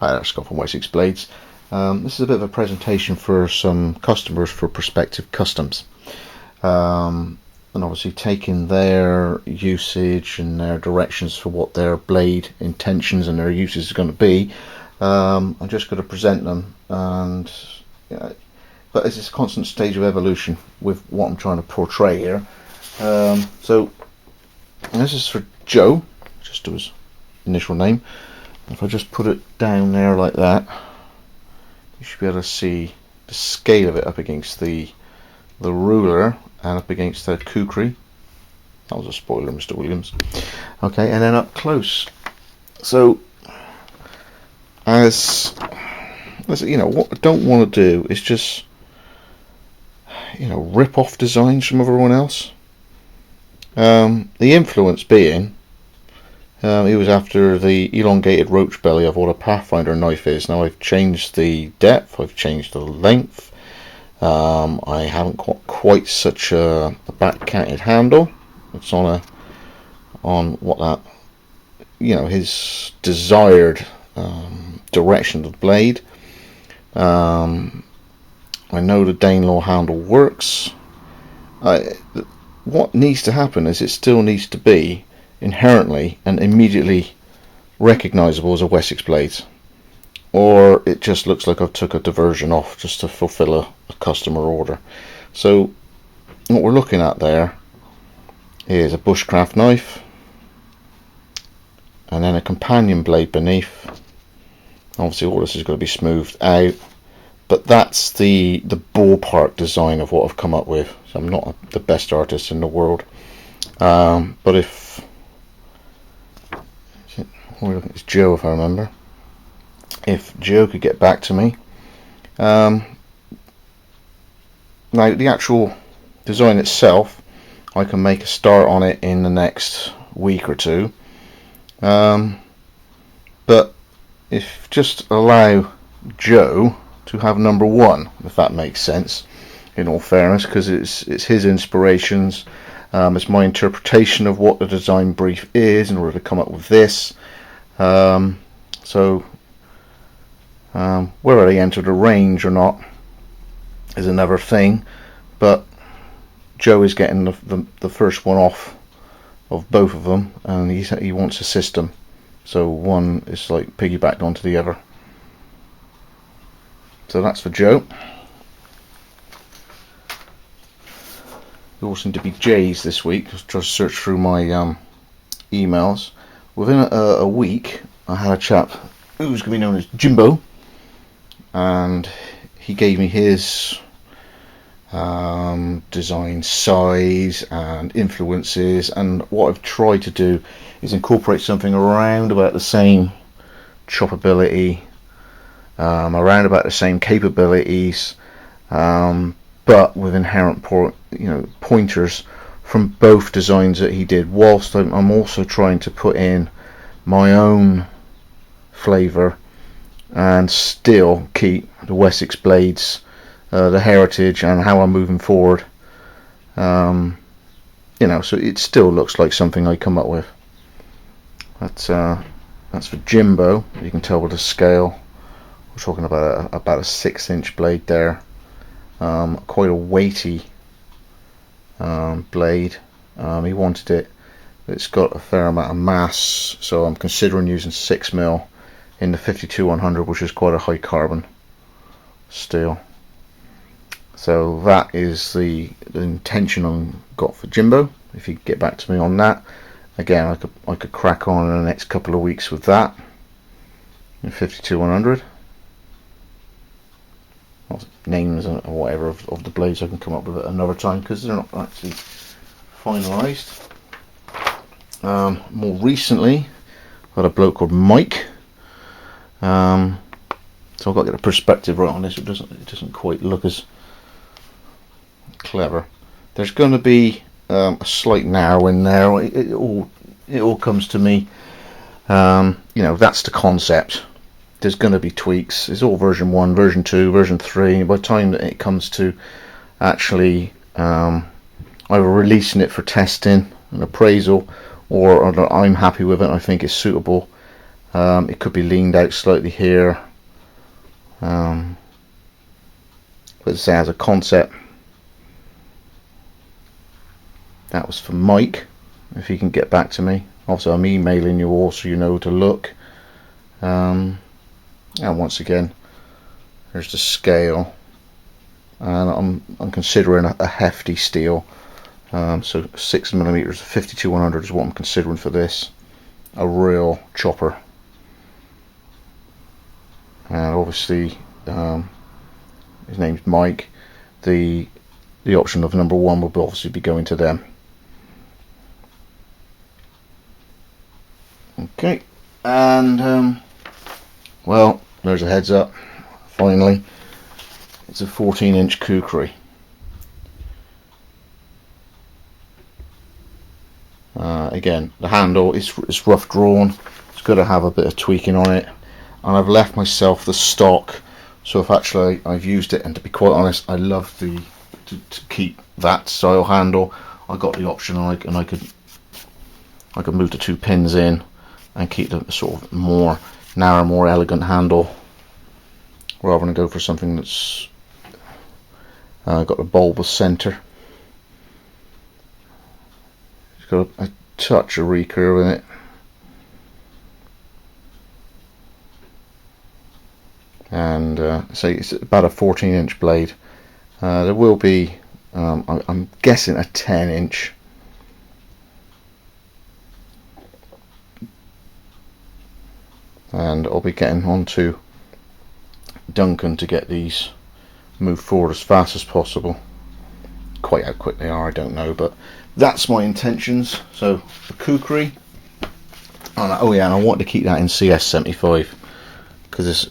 Hi there, Scott from Wessex Blades. This is a bit of a presentation for some customers for prospective customs. And obviously taking their usage and their directions for what their blade intentions and their uses is going to be. I'm just going to present them, and but it's this constant stage of evolution with what I'm trying to portray here. So this is for Joe, just to his initial name. If I just put it down there like that, you should be able to see the scale of it up against the ruler and up against the kukri. That was a spoiler, Mr. Williams. Okay, and then up close. So, as you know, what I don't want to do is just, rip off designs from everyone else. The influence being, it was after the elongated roach belly of what a Pathfinder knife is. Now I've changed the depth, I've changed the length. I haven't got quite such a back-canted handle. It's on what that, his desired direction of the blade. I know the Danelaw handle works. What needs to happen is it still needs to be inherently and immediately recognizable as a Wessex blade, or it just looks like I've took a diversion off just to fulfill a customer order. So what we're looking at there is a bushcraft knife and then a companion blade beneath. Obviously all this is going to be smoothed out, but that's the ballpark design of what I've come up with. So I'm not the best artist in the world, but if it's Joe, if I remember. If Joe could get back to me. Now the actual design itself, I can make a start on it in the next week or two. But if just allow Joe to have number one, if that makes sense, in all fairness, because it's his inspirations, it's my interpretation of what the design brief is in order to come up with this. So whether they enter the range or not is another thing, but Joe is getting the first one off of both of them, and he wants a system, so one is like piggybacked onto the other. So that's for Joe. There all seem to be J's this week. I was trying to search through my emails. Within a week, I had a chap who's going to be known as Jimbo, and he gave me his design size and influences, and what I've tried to do is incorporate something around about the same choppability, around about the same capabilities, but with inherent pointers from both designs that he did, whilst I'm also trying to put in my own flavour and still keep the Wessex blades, the heritage, and how I'm moving forward. So it still looks like something I come up with. That's for Jimbo. You can tell with the scale. We're talking about a 6-inch blade there. Quite a weighty blade. He wanted it. It's got a fair amount of mass, so I'm considering using 6mm in the 52-100, which is quite a high carbon steel. So that is the intention I've got for Jimbo. If you get back to me on that, again, I could crack on in the next couple of weeks with that in 52-100. Names or whatever of the blades I can come up with at another time, because they're not actually finalised. More recently, I had a bloke called Mike. So I've got to get a perspective right on this. It doesn't quite look as clever. There's going to be a slight narrowing there. It all comes to me. That's the concept. There's going to be tweaks. It's all version 1, version 2, version 3. And by the time that it comes to actually either releasing it for testing and appraisal, or I'm happy with it, I think it's suitable, It could be leaned out slightly here, but say as a concept, that was for Mike. If he can get back to me. Also, I'm emailing you all so you know to look. And once again, there's the scale, and I'm considering a hefty steel. So 6mm 52-100 is what I'm considering for this. A real chopper. And obviously, his name's Mike. The option of number 1 will obviously be going to them. Okay, and well, there's a heads up. Finally, it's a 14-inch kukri. Again, the handle is rough drawn. It's got to have a bit of tweaking on it, and I've left myself the stock. So if actually I've used it, and to be quite honest, I love to keep that style handle. I got the option, and I could move the 2 pins in and keep the sort of more narrow, more elegant handle, rather than go for something that's got a bulbous center. It's got a touch of recurve in it. And so it's about a 14-inch blade. There will be, I'm guessing, a 10-inch. And I'll be getting on to Duncan to get these moved forward as fast as possible. Quite how quick they are, I don't know, but that's my intentions. So the kukri, oh yeah, and I want to keep that in CS75 because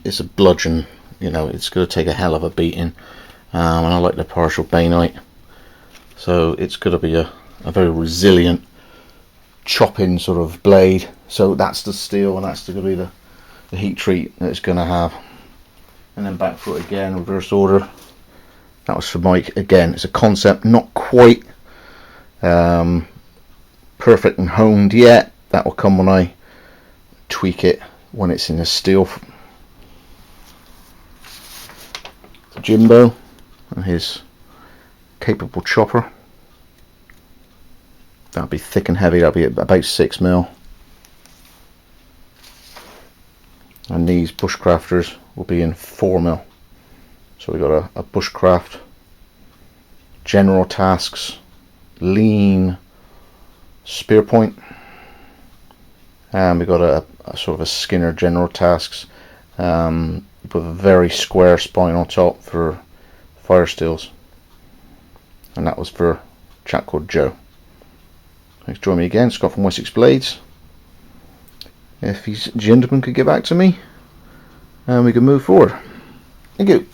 it's a bludgeon, you know, it's going to take a hell of a beating, and I like the partial bainite, so it's going to be a very resilient chopping sort of blade. So that's the steel, and that's going to be the heat treat that it's going to have. And then back for it again, reverse order. That was for Mike. Again, it's a concept, not quite perfect and honed yet. That will come when I tweak it, when it's in a steel. Jimbo and his capable chopper. That'll be thick and heavy. That'll be about 6mm. And these bushcrafters will be in 4mm. So we've got a bushcraft, general tasks, lean spear point, and we've got a sort of a Skinner general tasks with a very square spine on top for fire steels, and that was for a chap called Joe. Thanks for joining me again, Scott from Wessex Blades. If he's gentleman could get back to me, and we can move forward. Thank you.